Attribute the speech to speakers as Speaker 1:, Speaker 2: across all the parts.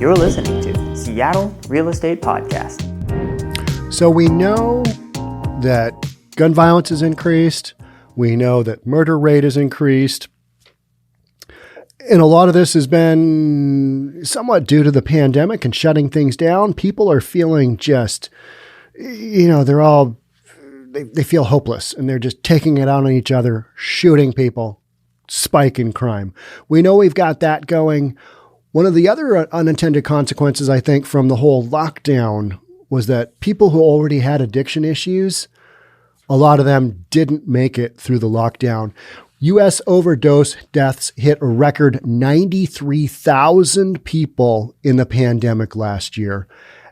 Speaker 1: You're listening to Seattle Real Estate Podcast.
Speaker 2: So we know that gun violence has increased. We know that murder rate has increased. And a lot of this has been somewhat due to the pandemic and shutting things down. People are feeling just, they feel hopeless and they're just taking it out on each other, shooting people, spike in crime. We know we've got that going. One of the other unintended consequences, I think, from the whole lockdown was that people who already had addiction issues, a lot of them didn't make it through the lockdown. U.S. overdose deaths hit a record 93,000 people in the pandemic last year.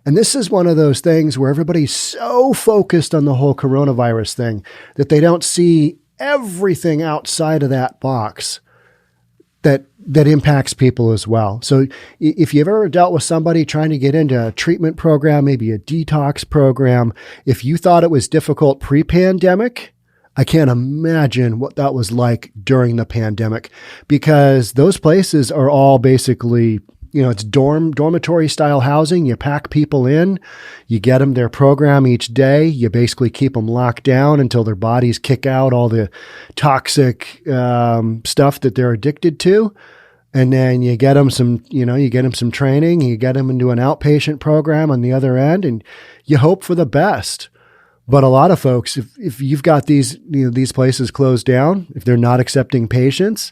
Speaker 2: And this is one of those things where everybody's so focused on the whole coronavirus thing that they don't see everything outside of that box that impacts people as well. So if you've ever dealt with somebody trying to get into a treatment program, maybe a detox program, if you thought it was difficult pre-pandemic, I can't imagine what that was like during the pandemic, because those places are all basically, it's dormitory style housing. You pack people in, you get them their program each day. You basically keep them locked down until their bodies kick out all the toxic stuff that they're addicted to. And then you get them some training, you get them into an outpatient program on the other end, and you hope for the best. But a lot of folks, if you've got these places closed down, if they're not accepting patients,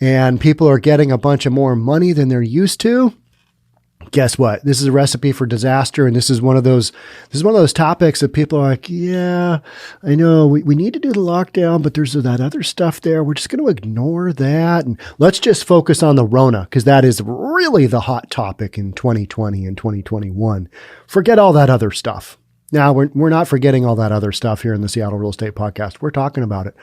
Speaker 2: and people are getting a bunch of more money than they're used to, guess what? This is a recipe for disaster. And this is one of those topics that people are like, yeah, I know we need to do the lockdown, but there's that other stuff there. We're just going to ignore that. And let's just focus on the Rona, because that is really the hot topic in 2020 and 2021. Forget all that other stuff. Now, we're not forgetting all that other stuff here in the Seattle Real Estate Podcast. We're talking about it.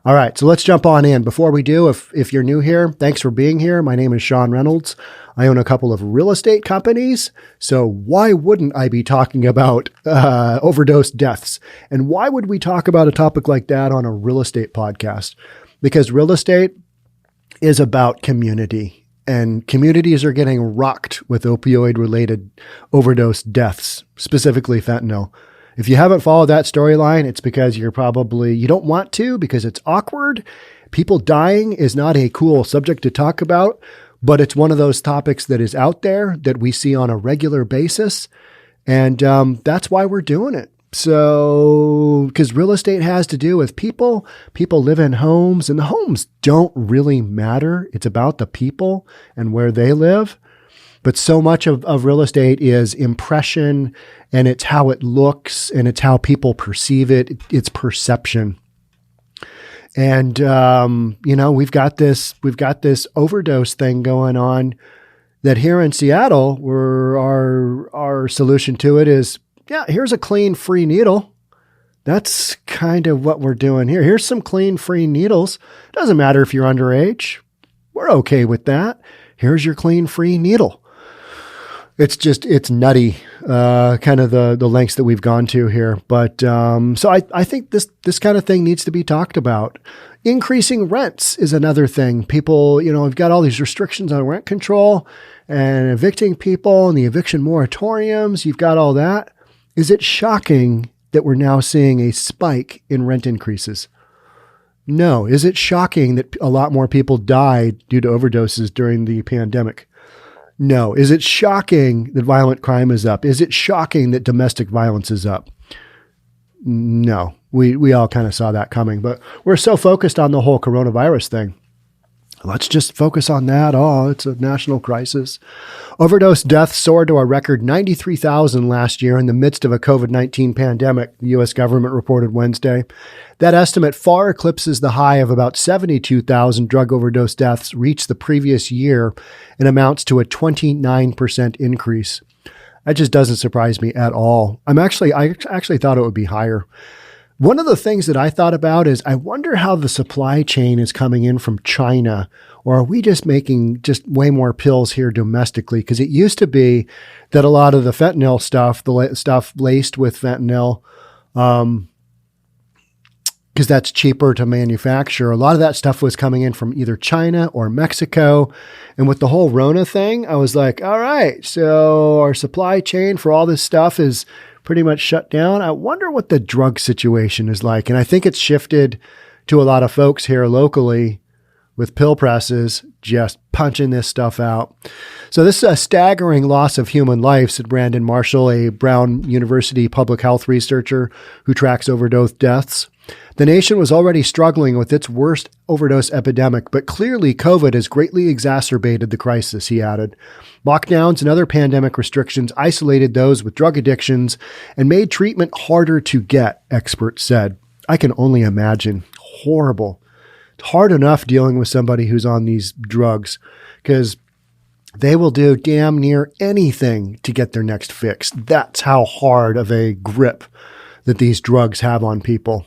Speaker 2: All right, so let's jump on in. Before we do, if you're new here, thanks for being here. My name is Sean Reynolds. I own a couple of real estate companies, so why wouldn't I be talking about overdose deaths? And why would we talk about a topic like that on a real estate podcast? Because real estate is about community. And communities are getting rocked with opioid-related overdose deaths, specifically fentanyl. If you haven't followed that storyline, it's because you don't want to, because it's awkward. People dying is not a cool subject to talk about, but it's one of those topics that is out there that we see on a regular basis. And that's why we're doing it. So, because real estate has to do with people live in homes, and the homes don't really matter. It's about the people and where they live. But so much of real estate is impression, and it's how it looks, and it's how people perceive it. It's perception. And, we've got this overdose thing going on that here in Seattle, where our solution to it is, yeah, here's a clean, free needle. That's kind of what we're doing here. Here's some clean, free needles. Doesn't matter if you're underage. We're okay with that. Here's your clean, free needle. It's nutty, kind of the lengths that we've gone to here. But so I think this kind of thing needs to be talked about. Increasing rents is another thing. People, we've got all these restrictions on rent control and evicting people and the eviction moratoriums. You've got all that. Is it shocking that we're now seeing a spike in rent increases? No. Is it shocking that a lot more people died due to overdoses during the pandemic? No. Is it shocking that violent crime is up? Is it shocking that domestic violence is up? No. We all kind of saw that coming, but we're so focused on the whole coronavirus thing. Let's just focus on that. Oh, it's a national crisis. Overdose deaths soared to a record 93,000 last year in the midst of a COVID-19 pandemic, the U.S. government reported Wednesday. That estimate far eclipses the high of about 72,000 drug overdose deaths reached the previous year and amounts to a 29% increase. That just doesn't surprise me at all. I actually thought it would be higher. One of the things that I thought about is I wonder how the supply chain is coming in from China, or are we just making way more pills here domestically? Because it used to be that a lot of the fentanyl stuff, the stuff laced with fentanyl, because that's cheaper to manufacture. A lot of that stuff was coming in from either China or Mexico. And with the whole Rona thing, I was like, all right, so our supply chain for all this stuff is pretty much shut down. I wonder what the drug situation is like. And I think it's shifted to a lot of folks here locally with pill presses just punching this stuff out. So this is a staggering loss of human life, said Brandon Marshall, a Brown University public health researcher who tracks overdose deaths. The nation was already struggling with its worst overdose epidemic, but clearly COVID has greatly exacerbated the crisis, he added. Lockdowns and other pandemic restrictions isolated those with drug addictions and made treatment harder to get, experts said. I can only imagine. Horrible. It's hard enough dealing with somebody who's on these drugs because they will do damn near anything to get their next fix. That's how hard of a grip that these drugs have on people.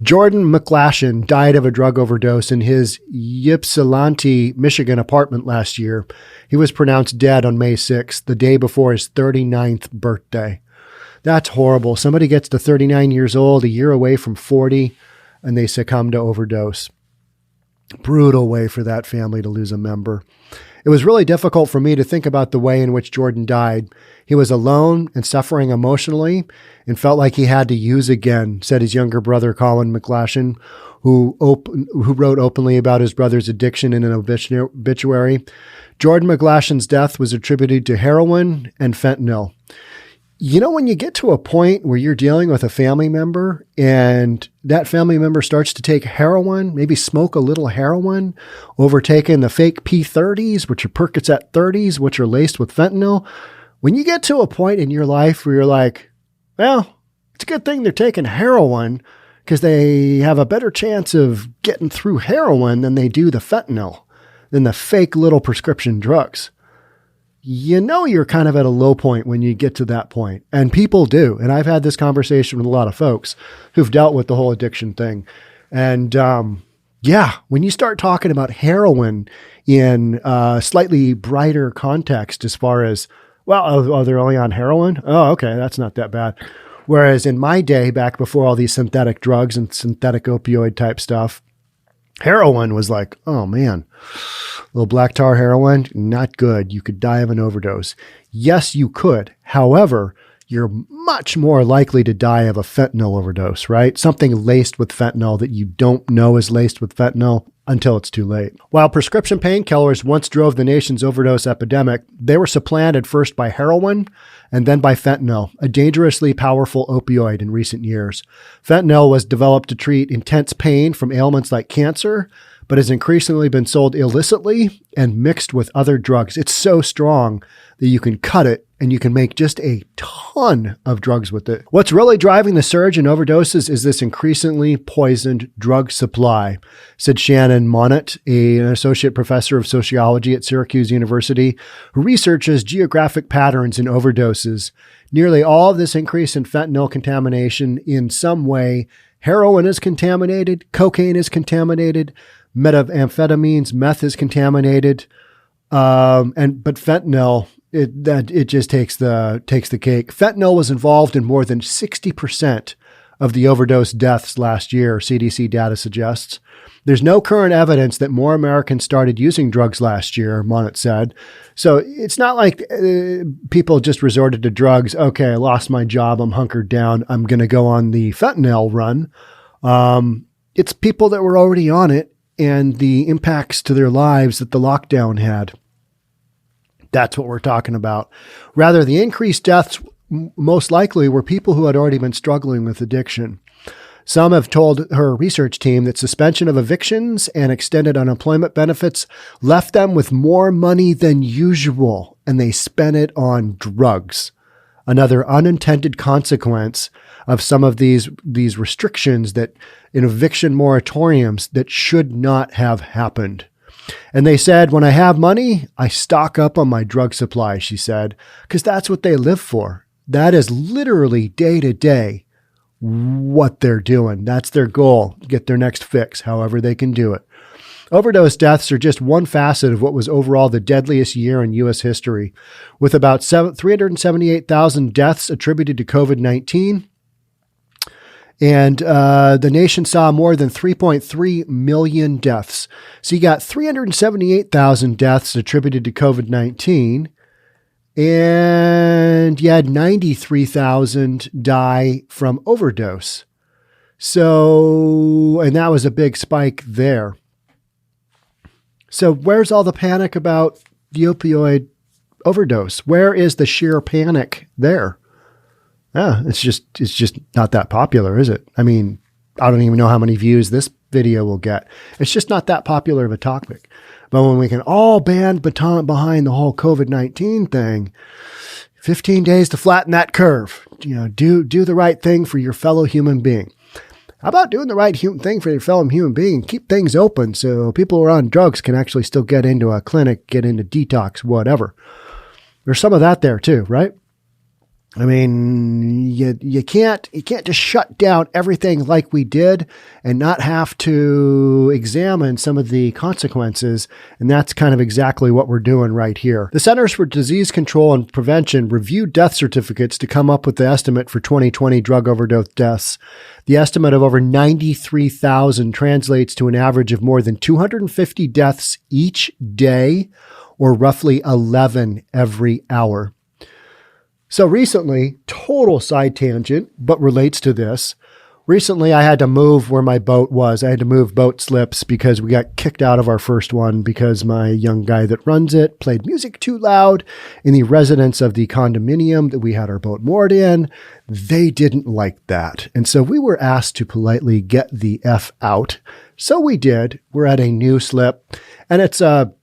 Speaker 2: Jordan McLashan died of a drug overdose in his Ypsilanti, Michigan apartment last year. He was pronounced dead on May 6th, the day before his 39th birthday. That's horrible. Somebody gets to 39 years old, a year away from 40, and they succumb to overdose. Brutal way for that family to lose a member. It was really difficult for me to think about the way in which Jordan died. He was alone and suffering emotionally and felt like he had to use again, said his younger brother, Colin McLashan, who wrote openly about his brother's addiction in an obituary. Jordan McLashan's death was attributed to heroin and fentanyl. You know, when you get to a point where you're dealing with a family member and that family member starts to take heroin, maybe smoke a little heroin, overtaking the fake P30s, which are Percocet 30s, which are laced with fentanyl. When you get to a point in your life where you're like, well, it's a good thing they're taking heroin because they have a better chance of getting through heroin than they do the fentanyl, than the fake little prescription drugs. You know you're kind of at a low point when you get to that point. And people do. And I've had this conversation with a lot of folks who've dealt with the whole addiction thing. And when you start talking about heroin in a slightly brighter context as far as, well, they're only on heroin? Oh, okay, that's not that bad. Whereas in my day, back before all these synthetic drugs and synthetic opioid type stuff, heroin was like, oh man, little black tar heroin, not good. You could die of an overdose. Yes, you could. However, you're much more likely to die of a fentanyl overdose, right? Something laced with fentanyl that you don't know is laced with fentanyl until it's too late. While prescription painkillers once drove the nation's overdose epidemic, they were supplanted first by heroin and then by fentanyl, a dangerously powerful opioid in recent years. Fentanyl was developed to treat intense pain from ailments like cancer, but has increasingly been sold illicitly and mixed with other drugs. It's so strong that you can cut it and you can make just a ton of drugs with it. What's really driving the surge in overdoses is this increasingly poisoned drug supply, said Shannon Monett, an associate professor of sociology at Syracuse University, who researches geographic patterns in overdoses. Nearly all of this increase in fentanyl contamination in some way, heroin is contaminated, cocaine is contaminated, methamphetamines, meth is contaminated, but fentanyl, it just takes the cake. Fentanyl was involved in more than 60% of the overdose deaths last year, CDC data suggests. There's no current evidence that more Americans started using drugs last year, Monett said. So it's not like people just resorted to drugs. Okay, I lost my job. I'm hunkered down. I'm going to go on the fentanyl run. It's people that were already on it and the impacts to their lives that the lockdown had. That's what we're talking about. Rather, the increased deaths most likely were people who had already been struggling with addiction. Some have told her research team that suspension of evictions and extended unemployment benefits left them with more money than usual, and they spent it on drugs. Another unintended consequence of some of these restrictions that in eviction moratoriums that should not have happened. And they said, when I have money, I stock up on my drug supply, she said, because that's what they live for. That is literally day to day what they're doing. That's their goal, get their next fix, however they can do it. Overdose deaths are just one facet of what was overall the deadliest year in U.S. history, with about 378,000 deaths attributed to COVID-19. And the nation saw more than 3.3 million deaths. So you got 378,000 deaths attributed to COVID-19. And you had 93,000 die from overdose. So, and that was a big spike there. So where's all the panic about the opioid overdose? Where is the sheer panic there? It's just not that popular, is it? I mean, I don't even know how many views this video will get. It's just not that popular of a topic. But when we can all band behind the whole COVID-19 thing, 15 days to flatten that curve, do the right thing for your fellow human being. How about doing the right thing for your fellow human being and keep things open so people who are on drugs can actually still get into a clinic, get into detox, whatever. There's some of that there too, right? I mean, you can't just shut down everything like we did and not have to examine some of the consequences. And that's kind of exactly what we're doing right here. The Centers for Disease Control and Prevention reviewed death certificates to come up with the estimate for 2020 drug overdose deaths. The estimate of over 93,000 translates to an average of more than 250 deaths each day, or roughly 11 every hour. So recently, total side tangent, but relates to this. Recently, I had to move where my boat was. I had to move boat slips because we got kicked out of our first one because my young guy that runs it played music too loud in the residents of the condominium that we had our boat moored in. They didn't like that. And so we were asked to politely get the F out. So we did. We're at a new slip, and it's a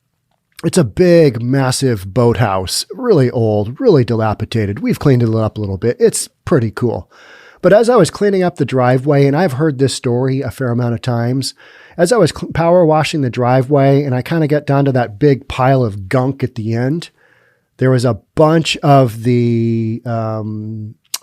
Speaker 2: big, massive boathouse, really old, really dilapidated. We've cleaned it up a little bit. It's pretty cool. But as I was cleaning up the driveway, and I've heard this story a fair amount of times, as I was power washing the driveway and I kind of got down to that big pile of gunk at the end, there was a bunch of the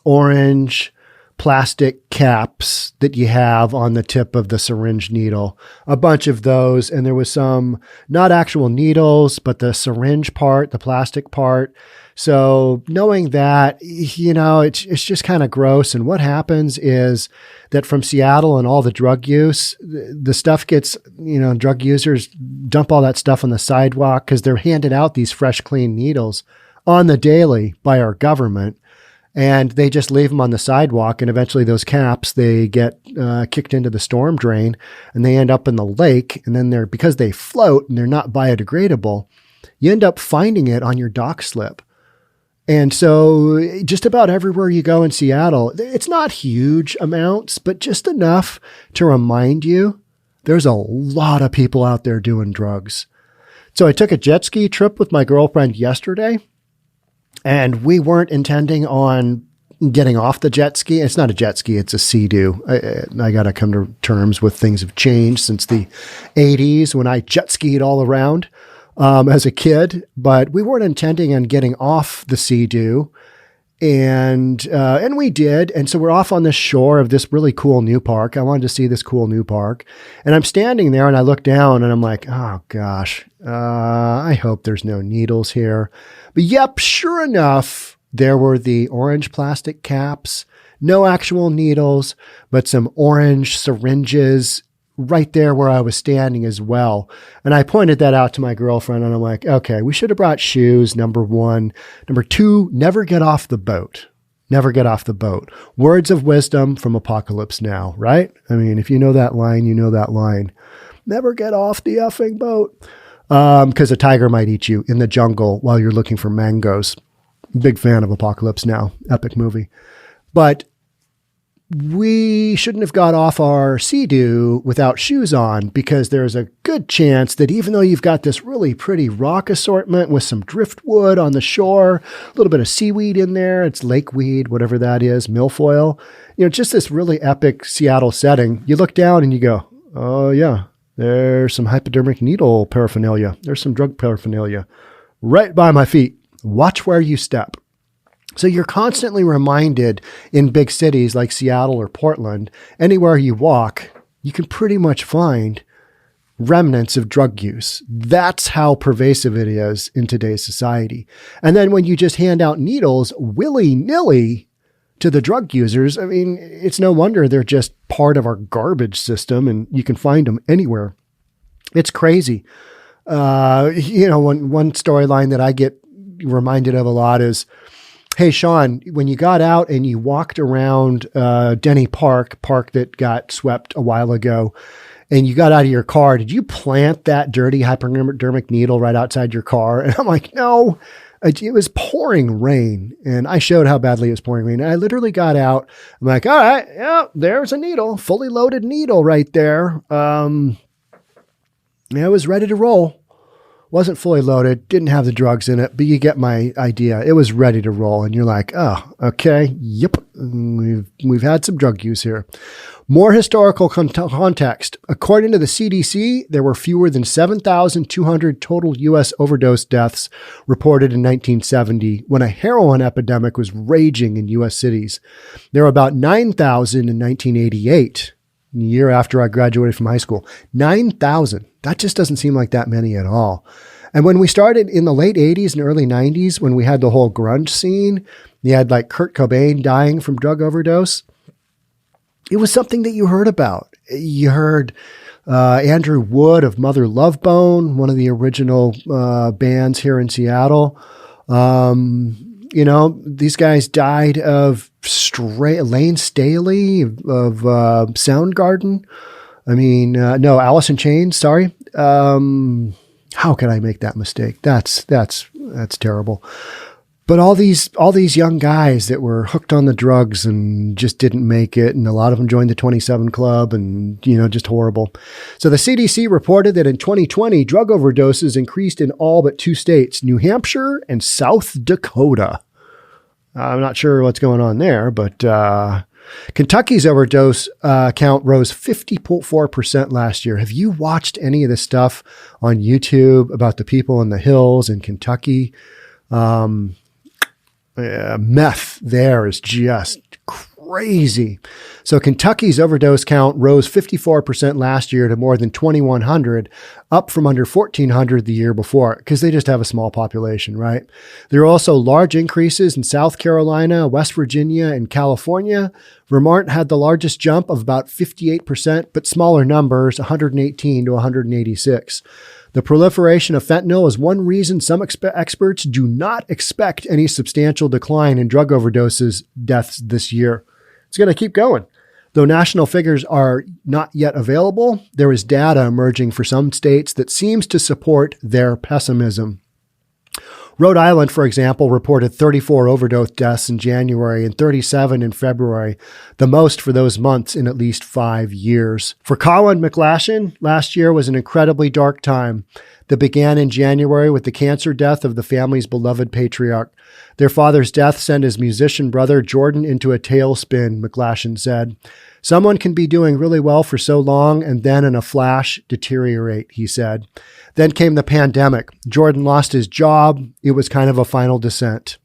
Speaker 2: orange plastic caps that you have on the tip of the syringe needle, a bunch of those. And there was some, not actual needles, but the syringe part, the plastic part. So knowing that, it's just kind of gross. And what happens is that from Seattle and all the drug use, the stuff gets, drug users dump all that stuff on the sidewalk because they're handed out these fresh, clean needles on the daily by our government. And they just leave them on the sidewalk, and eventually those caps, they get kicked into the storm drain, and they end up in the lake. And then because they float and they're not biodegradable, you end up finding it on your dock slip. And so just about everywhere you go in Seattle, it's not huge amounts, but just enough to remind you there's a lot of people out there doing drugs. So I took a jet ski trip with my girlfriend yesterday. And we weren't intending on getting off the jet ski. It's not a jet ski, it's a Sea-Doo. I got to come to terms with things have changed since the 80s when I jet skied all around as a kid. But we weren't intending on getting off the Sea-Doo. And we did. And so we're off on the shore of this really cool new park. I wanted to see this cool new park. And I'm standing there and I look down and I'm like, oh gosh, I hope there's no needles here. But yep, sure enough, there were the orange plastic caps, no actual needles, but some orange syringes right there where I was standing as well. And I pointed that out to my girlfriend and I'm like, okay, we should have brought shoes, number one. Number two, never get off the boat. Never get off the boat. Words of wisdom from Apocalypse Now, right? I mean, if you know that line, you know that line. Never get off the effing boat. Because a tiger might eat you in the jungle while you're looking for mangoes. Big fan of Apocalypse Now. Epic movie. But we shouldn't have got off our Sea-Doo without shoes on, because there's a good chance that even though you've got this really pretty rock assortment with some driftwood on the shore, a little bit of seaweed in there, it's lakeweed, whatever that is, milfoil, just this really epic Seattle setting. You look down and you go, oh yeah, there's some hypodermic needle paraphernalia. There's some drug paraphernalia right by my feet. Watch where you step. So you're constantly reminded in big cities like Seattle or Portland, anywhere you walk, you can pretty much find remnants of drug use. That's how pervasive it is in today's society. And then when you just hand out needles willy-nilly, to the drug users, I mean, it's no wonder they're just part of our garbage system and you can find them anywhere. It's crazy. One storyline that I get reminded of a lot is, hey, Sean, when you got out and you walked around Denny Park that got swept a while ago, and you got out of your car, did you plant that dirty hypodermic needle right outside your car? And I'm like, no, it was pouring rain. And I showed how badly it was pouring rain. And I literally got out. I'm like, all right, yeah, there's a needle, fully loaded needle right there. It was ready to roll. Wasn't fully loaded, didn't have the drugs in it, but you get my idea. It was ready to roll. And you're like, oh, okay, yep, we've had some drug use here. More historical context. According to the CDC, there were fewer than 7,200 total U.S. overdose deaths reported in 1970 when a heroin epidemic was raging in U.S. cities. There were about 9,000 in 1988, the year after I graduated from high school. 9,000. That just doesn't seem like that many at all. And when we started in the late 80s and early 90s, when we had the whole grunge scene, you had like Kurt Cobain dying from drug overdose. It was something that you heard about. You heard Andrew Wood of Mother Love Bone, one of the original bands here in Seattle. These guys died of Lane Staley of Soundgarden. Alice in Chains. Sorry. How could I make that mistake? That's terrible. But all these young guys that were hooked on the drugs and just didn't make it, and a lot of them joined the 27 Club, and just horrible. So the CDC reported that in 2020, drug overdoses increased in all but 2 states, New Hampshire and South Dakota. I'm not sure what's going on there, but Kentucky's overdose count rose 50.4% last year. Have you watched any of this stuff on YouTube about the people in the hills in Kentucky? Meth there is just crazy. So Kentucky's overdose count rose 54% last year to more than 2,100, up from under 1,400 the year before, because they just have a small population, right? There are also large increases in South Carolina, West Virginia, and California. Vermont had the largest jump of about 58%, but smaller numbers, 118 to 186. The proliferation of fentanyl is one reason some experts do not expect any substantial decline in drug overdoses deaths this year. It's going to keep going. Though national figures are not yet available, there is data emerging for some states that seems to support their pessimism. Rhode Island, for example, reported 34 overdose deaths in January and 37 in February, the most for those months in at least 5 years. For Colin McLashan, last year was an incredibly dark time that began in January with the cancer death of the family's beloved patriarch. Their father's death sent his musician brother Jordan into a tailspin, McLashan said. Someone can be doing really well for so long and then in a flash deteriorate, he said. Then came the pandemic. Jordan lost his job. It was kind of a final descent.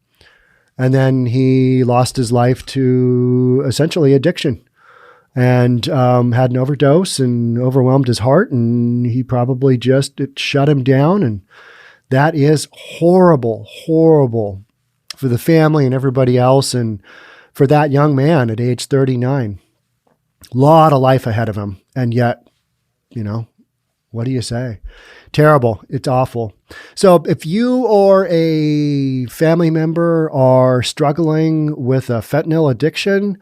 Speaker 2: And then he lost his life to essentially addiction and had an overdose and overwhelmed his heart. And he probably it shut him down. And that is horrible, horrible for the family and everybody else. And for that young man at age 39, lot of life ahead of him. And yet, what do you say? Terrible. It's awful. So if you or a family member are struggling with a fentanyl addiction,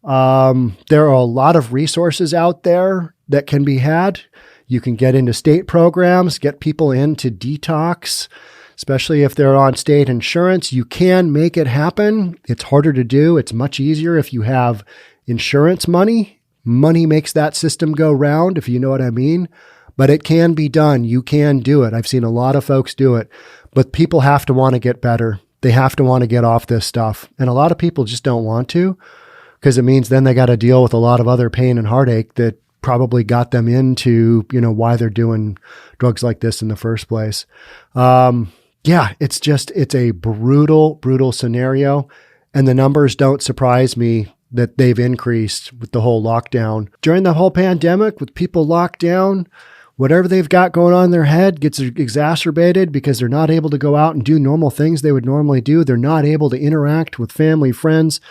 Speaker 2: there are a lot of resources out there that can be had. You can get into state programs, get people into detox, especially if they're on state insurance. You can make it happen. It's harder to do. It's much easier if you have insurance money. Money makes that system go round, if you know what I mean. But it can be done. You can do it. I've seen a lot of folks do it. But people have to want to get better. They have to want to get off this stuff. And a lot of people just don't want to, because it means then they got to deal with a lot of other pain and heartache that probably got them into, why they're doing drugs like this in the first place. It's a brutal, brutal scenario. And the numbers don't surprise me that they've increased with the whole lockdown. During the whole pandemic, with people locked down, whatever they've got going on in their head gets exacerbated because they're not able to go out and do normal things they would normally do. They're not able to interact with family, friends,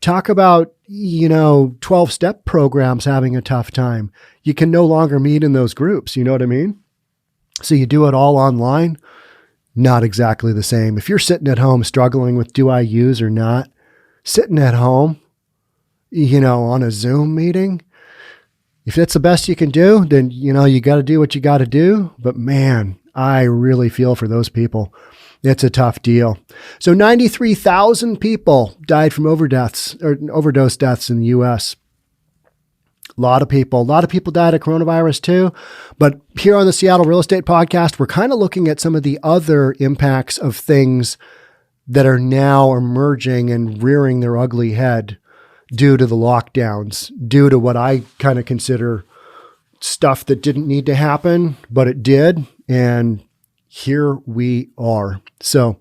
Speaker 2: Talk about, 12-step programs having a tough time. You can no longer meet in those groups. You know what I mean? So you do it all online. Not exactly the same. If you're sitting at home struggling with do I use or not, sitting at home, on a Zoom meeting, if that's the best you can do, then, you got to do what you got to do. But man, I really feel for those people. It's a tough deal. So 93,000 people died from overdose deaths in the U.S. A lot of people died of coronavirus too. But here on the Seattle Real Estate Podcast, we're kind of looking at some of the other impacts of things that are now emerging and rearing their ugly head due to the lockdowns, due to what I kind of consider stuff that didn't need to happen, but it did. And here we are. So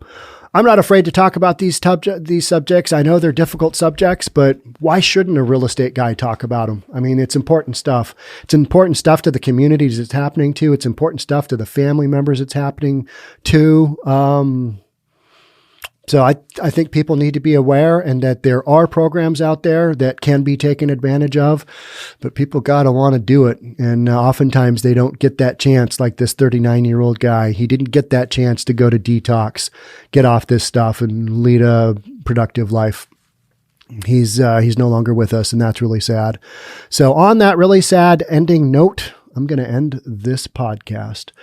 Speaker 2: I'm not afraid to talk about these subjects. I know they're difficult subjects, but why shouldn't a real estate guy talk about them? I mean, it's important stuff. It's important stuff to the communities it's happening to. It's important stuff to the family members it's happening to. So I think people need to be aware, and that there are programs out there that can be taken advantage of, but people got to want to do it. And oftentimes they don't get that chance, like this 39-year-old guy. He didn't get that chance to go to detox, get off this stuff and lead a productive life. He's no longer with us, and that's really sad. So on that really sad ending note, I'm going to end this podcast.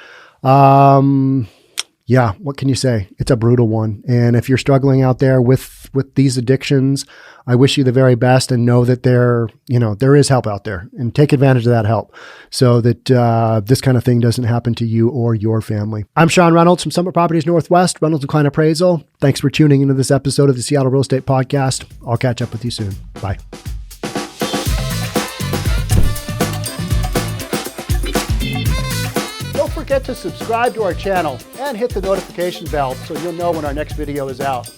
Speaker 2: Yeah, what can you say? It's a brutal one. And if you're struggling out there with these addictions, I wish you the very best, and know that there is help out there, and take advantage of that help so that this kind of thing doesn't happen to you or your family. I'm Sean Reynolds from Summit Properties Northwest, Reynolds & Kline Appraisal. Thanks for tuning into this episode of the Seattle Real Estate Podcast. I'll catch up with you soon. Bye. Don't forget to subscribe to our channel and hit the notification bell so you'll know when our next video is out.